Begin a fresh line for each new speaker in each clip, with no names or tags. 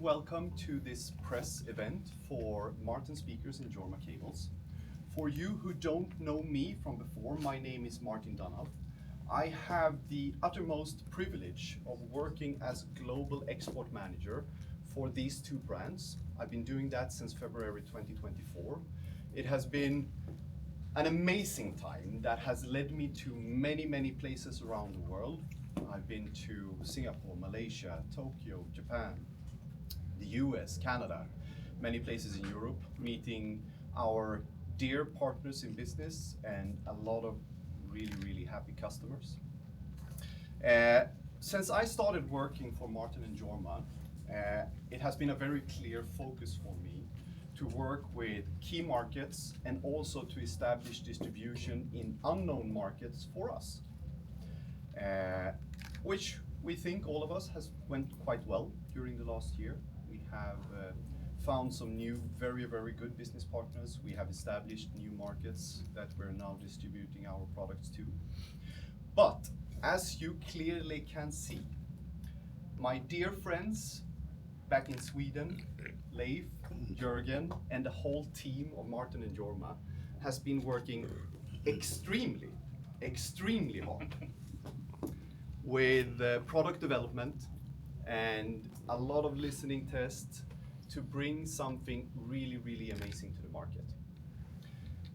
welcome to this press event for Marten speakers and Jorma cables. For you who don't know me from before, my name is Marten Dunhoff. I have the uttermost privilege of working as global export manager for these two brands. I've been doing that since February 2024. It has been an amazing time that has led me to many places around the world. I've been to Singapore, Malaysia, Tokyo, Japan, the US, Canada, many places in Europe, meeting our dear partners in business and a lot of really happy customers. Since I started working for Marten and Jorma, it has been a very clear focus for me to work with key markets and also to establish distribution in unknown markets for us, which we think all of us has went quite well during the last year. We have found some new very good business partners. We have established new markets that we're now distributing our products to. But as you clearly can see, my dear friends back in Sweden, Leif, Jörgen, and the whole team of Marten and Jorma has been working extremely hard with product development and a lot of listening tests to bring something really amazing to the market.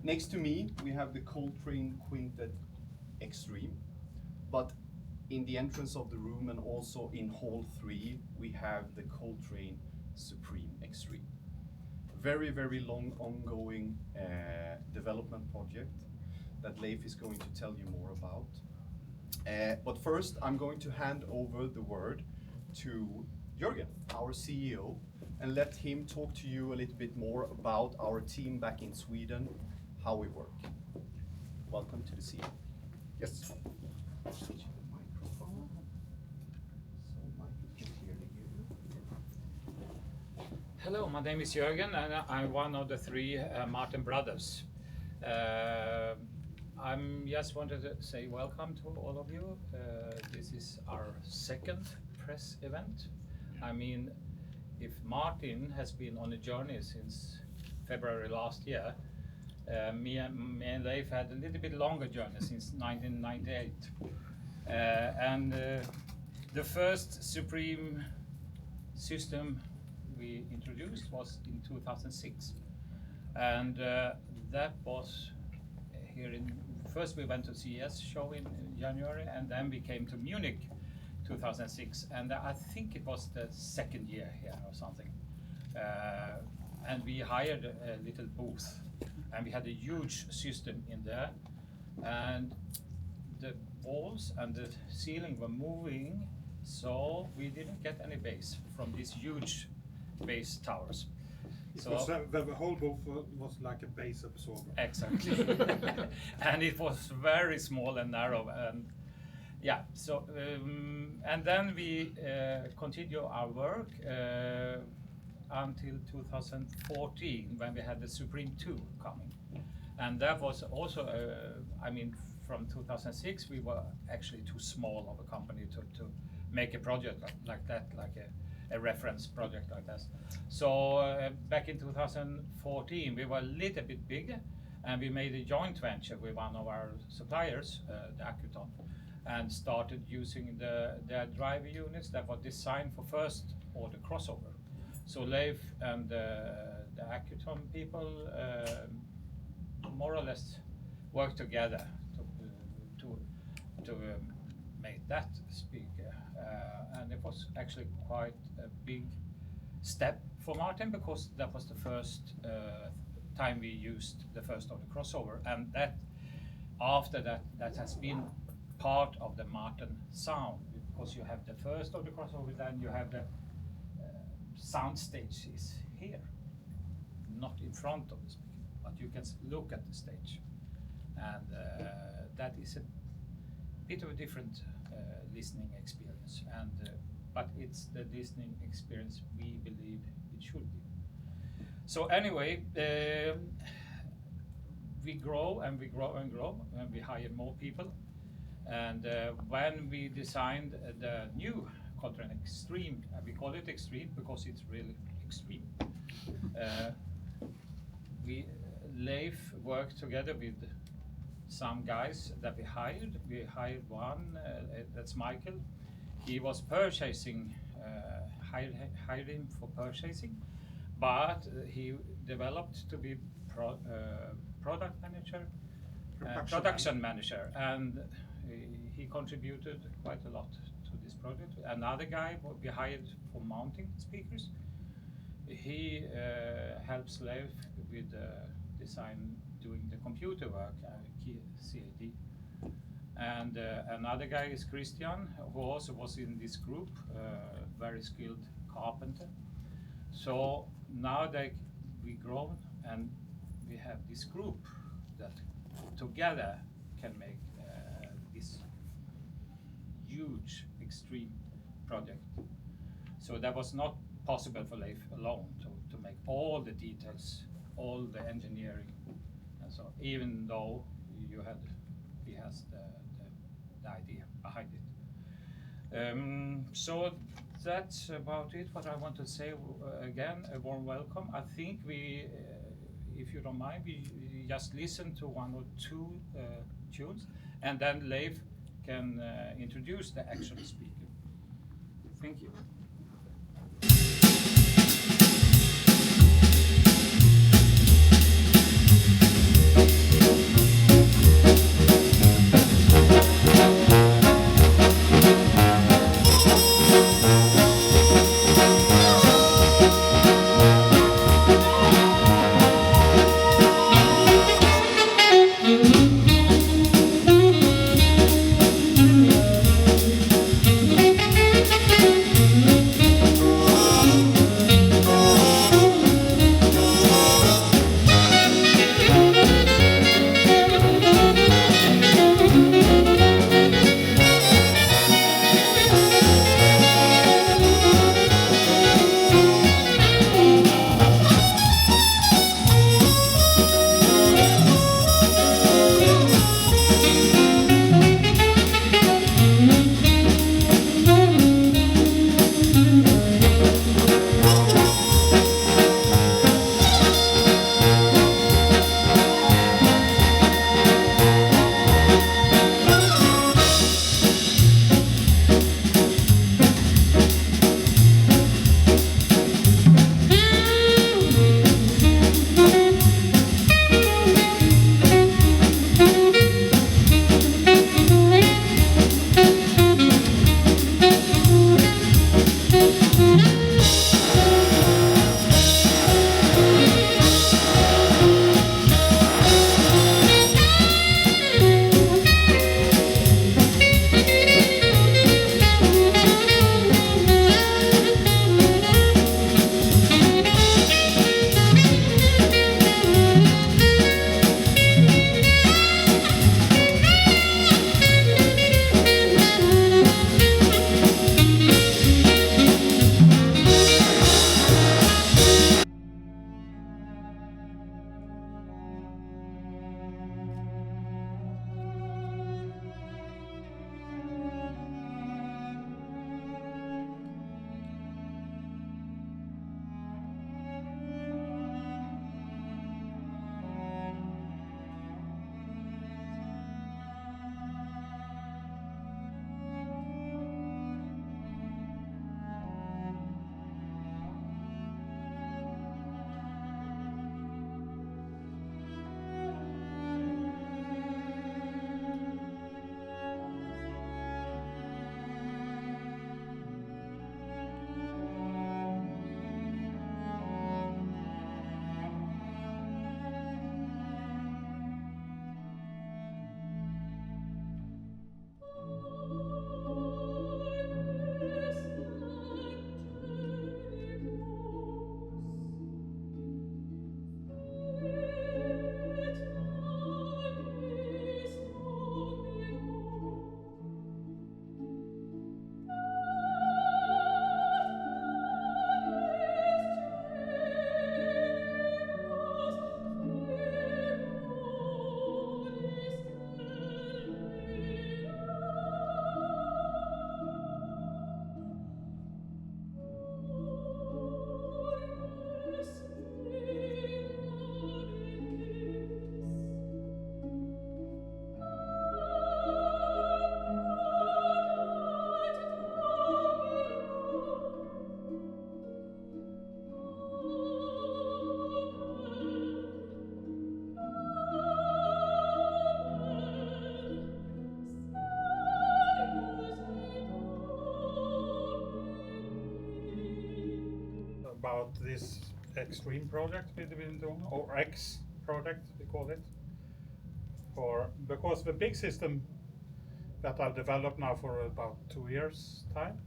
Next to me, we have the Coltrane Quintet Extreme, but in the entrance of the room and also in hall 3, we have the Coltrane Supreme Extreme. Very long ongoing development project that Leif is going to tell you more about. But first, I'm going to hand over the word to Jörgen, our CEO, and let him talk to you a little bit more about our team back in Sweden, how we work. Welcome to the scene. Yes. Switch the microphone so Michael can hear you.
Hello, my name is Jörgen and I'm one of the three Marten brothers. I just wanted to say welcome to all of you. This is our second press event. I mean, if Marten has been on a journey since February last year, me and Leif had a little bit longer journey since 1998. And the first Supreme system we introduced was in 2006. And that was here in, first we went to CES show in January, and then we came to Munich 2006, and I think it was the second year here or something. And we hired a little booth, and we had a huge system in there, and the walls and the ceiling were moving, so we didn't get any bass from these huge bass towers.
So the whole booth was like a bass absorber.
Exactly. And it was very small and narrow, and yeah, so and then we continue our work until 2014 when we had the Supreme 2 coming. And that was also, I mean, from 2006 we were actually too small of a company to make a project like that, like a reference project like that. So back in 2014 we were a little bit bigger, and we made a joint venture with one of our suppliers, the Accuton, and started using their driver units that were designed for first order crossover. So Leif and the Accuton people more or less worked together to make that speaker, and it was actually quite a big step for Marten, because that was the first time we used the first order crossover, and that after that has been part of the Marten sound, because you have the first of the crossover, then you have the sound stage is here, not in front of the speaker, but you can look at the stage, and that is a bit of a different listening experience, and but it's the listening experience we believe it should be. So anyway, we grow and we grow and grow, and we hire more people. And when we designed the new Coltrane Extreme. We call it Extreme because it's really extreme. Leif worked together with some guys that we hired. We hired one, that's Michael. He was purchasing, hired him for purchasing, but he developed to be product manager, production manager, and he contributed quite a lot to this project. Another guy we hired for mounting speakers. He helps Leif with design, doing the computer work, CAD. And another guy is Christian, who also was in this group, very skilled carpenter. So now we grown and we have this group that together can make this huge extreme project. So that was not possible for Leif alone to make all the details, all the engineering, and so even though he has the idea behind it. So that's about it. What I want to say again, a warm welcome. I think we, if you don't mind, we just listen to one or two tunes, and then Leif can introduce the actual speaker. Thank you.
about this Extreme project we've been doing, or X project we call it. Because the big system that I've developed now for about 2 years time.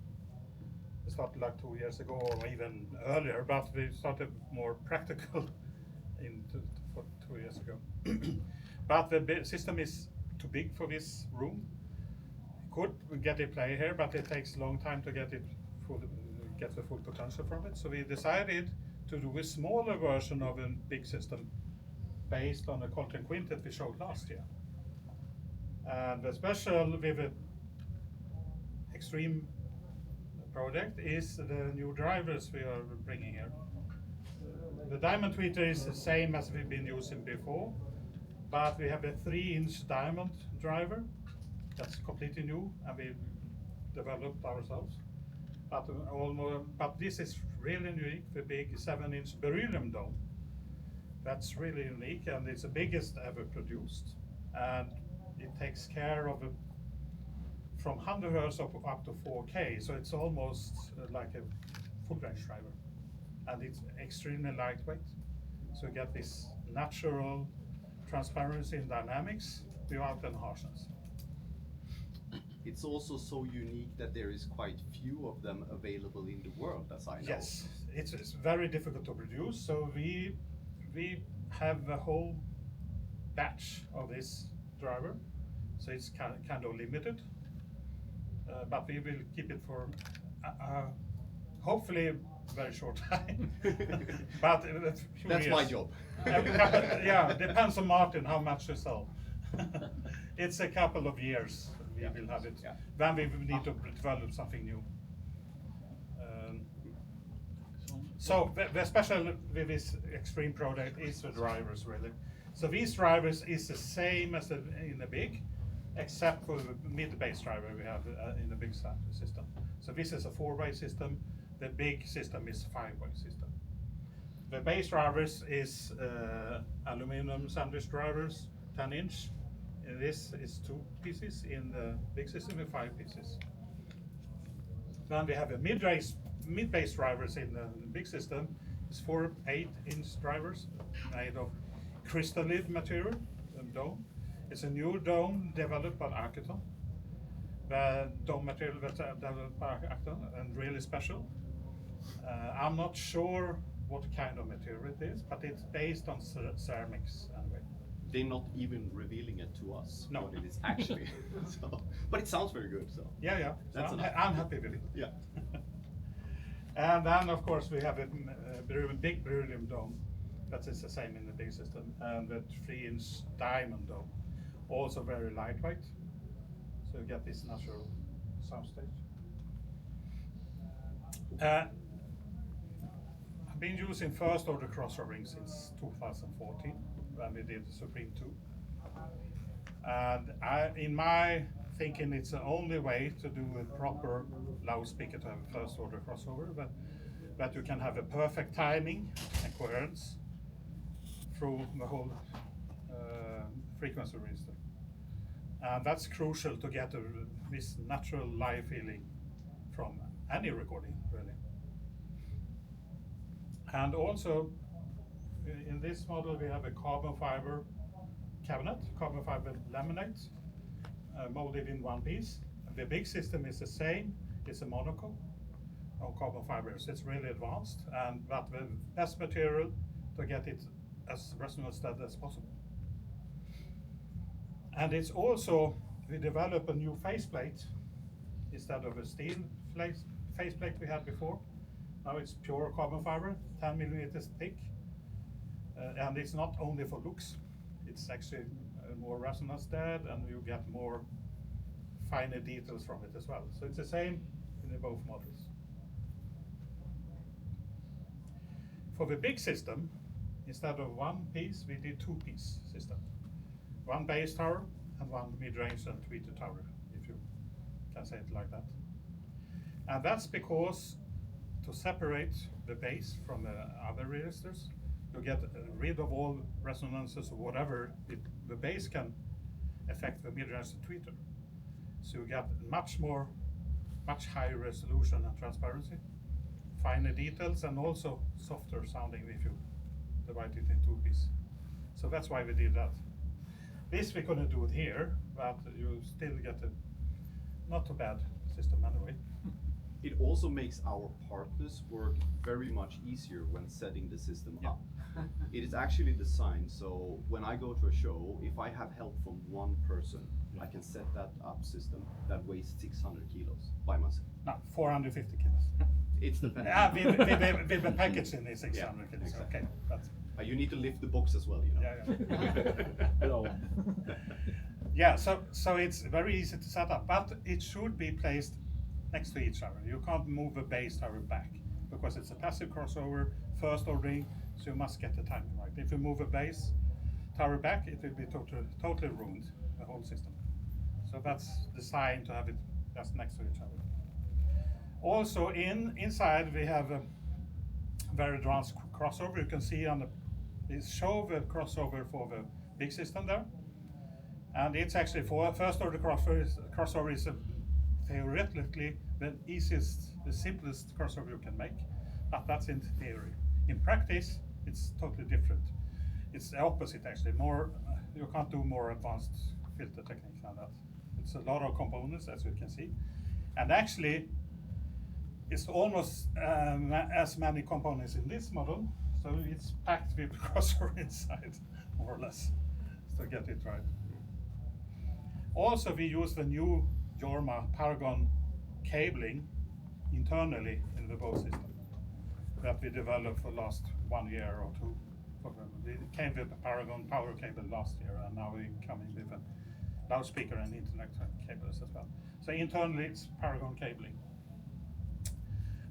It started like 2 years ago or even earlier, but we started more practical for 2 years ago. But the system is too big for this room. Could get it play here, but it takes a long time to get the full potential from it. So we decided to do a smaller version of a big system based on the Coltrane Quintet we showed last year. And the special with the Extreme project is the new drivers we are bringing here. The diamond tweeter is the same as we've been using before, but we have a 3-inch diamond driver that's completely new and we developed ourselves. But this is really unique, the big 7-inch beryllium dome. That's really unique and it's the biggest ever produced. And it takes care of from 100 Hz up to 4K, so it's almost like a full range driver. And it's extremely lightweight, so you get this natural transparency and dynamics without any harshness.
It's also so unique that there is quite few of them available in the world, as I know.
Yes, it's very difficult to produce, so we have a whole batch of this driver, so it's kind of limited. But we will keep it for hopefully a very short time. But a few
that's
years.
my job.
Yeah, depends on Martin how much to sell. It's a couple of years we will have it.
Yeah.
Then we will need to develop something new. So the special with this Extreme product is the drivers really. So these drivers is the same as in the big, except for the mid-bass driver we have in the big system. So this is a 4-way system. The big system is 5-way system. The bass drivers is aluminum sandwich drivers, 10-inch. This is 2 pieces in the big system with 5 pieces. Then we have a mid-bass drivers in the big system. It's 4 8-inch drivers made of crystalline material, dome. It's a new dome developed by Architon. The dome material that's developed by Architon and really special. I'm not sure what kind of material it is, but it's based on ceramics anyway.
They're not even revealing it to us,
No.
what it is actually. So, but it sounds very good. So
Yeah.
That's
So
enough.
I'm happy with it.
yeah.
And then of course we have a big beryllium dome. That is the same in the big system. And the 3-inch diamond dome. Also very lightweight. So you get this natural soundstage. I've been using first order crossover since 2014 when we did the Supreme 2. And in my thinking, it's the only way to do a proper loudspeaker to have a first order crossover, but you can have a perfect timing and coherence through the whole frequency register. And that's crucial to get this natural live feeling from any recording, really. And also, in this model, we have a carbon fiber cabinet, carbon fiber laminate, molded in 1 piece. The big system is the same, it's a monocoque on carbon fibers. It's really advanced, but the best material to get it as resonance steady as possible. And it's also, we develop a new faceplate instead of a steel faceplate we had before. Now it's pure carbon fiber, 10 millimeters thick. And it's not only for looks, it's actually more resonance dead and you get more finer details from it as well. So it's the same in both models. For the big system, instead of 1 piece, we did 2-piece system. 1 bass tower and 1 mid-range and tweeter tower, if you can say it like that. And that's because to separate the bass from the other registers, you get rid of all resonances or whatever the bass can affect the mid-range and tweeter. So you get much higher resolution and transparency finer details and also softer sounding if you divide it in 2 pieces. So that's why we did that. This we couldn't do it here, but you still get a not too bad system anyway.
It also makes our partners work very much easier when setting the system up. It is actually designed so when I go to a show, if I have help from one person, I can set that up system that weighs 600 kilos by myself.
No, 450 kilos.
It's the
With the package in is 600 kilos.
exactly.
Okay, that's.
You need to lift the box as well, you know.
Yeah. Yeah, so it's very easy to set up, but it should be placed next to each other. You can't move a bass tower back because it's a passive crossover, first ordering, so you must get the timing right. If you move a bass tower back, it will be totally ruined, the whole system. So that's designed to have it just next to each other. Also inside we have a very advanced crossover. You can see on the show the crossover for the big system there. And it's actually for first order crossover is theoretically the easiest, the simplest crossover you can make, but that's in theory. In practice, it's totally different. It's the opposite actually. You can't do more advanced filter techniques than that. It's a lot of components, as you can see, and actually, it's almost as many components in this model. So it's packed with crossover inside, more or less, to get it right. Also, we use the new Jorma Paragon cabling internally in the bow system that we developed for last 1 year or 2. We came with the Paragon power cable last year, and now we're coming with a loudspeaker and internet cables as well. So internally, it's Paragon cabling.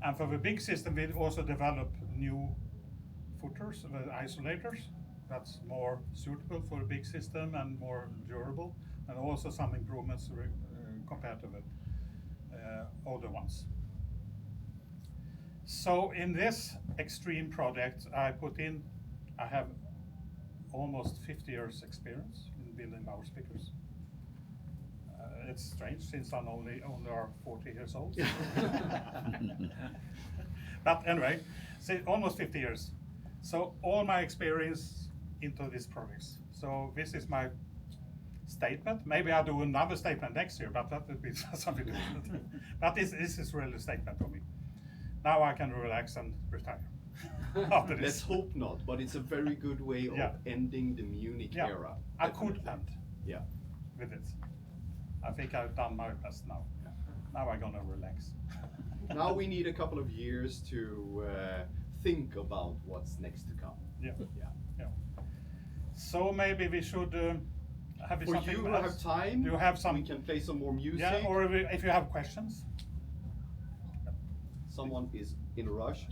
And for the big system, we also developed new footers, the isolators. That's more suitable for a big system and more durable, and also some improvements compared to the older ones. So in this extreme project, I have almost 50 years experience in building loudspeakers. It's strange since I'm only are 40 years old. But anyway, so almost 50 years. So all my experience into these projects. So this is my statement. Maybe I'll do another statement next year, but that would be something different. But this is really a statement for me. Now I can relax and retire. After this.
Let's hope not, but it's a very good way of ending the Munich era.
I could end
with
it. I think I've done my best now. Now I'm gonna relax.
Now we need a couple of years to think about what's next to come.
Yeah. So maybe we should have
For
something
you who
else.
have time,
you have some,
we can play some more music.
Yeah, or if you have questions.
Someone is in a rush.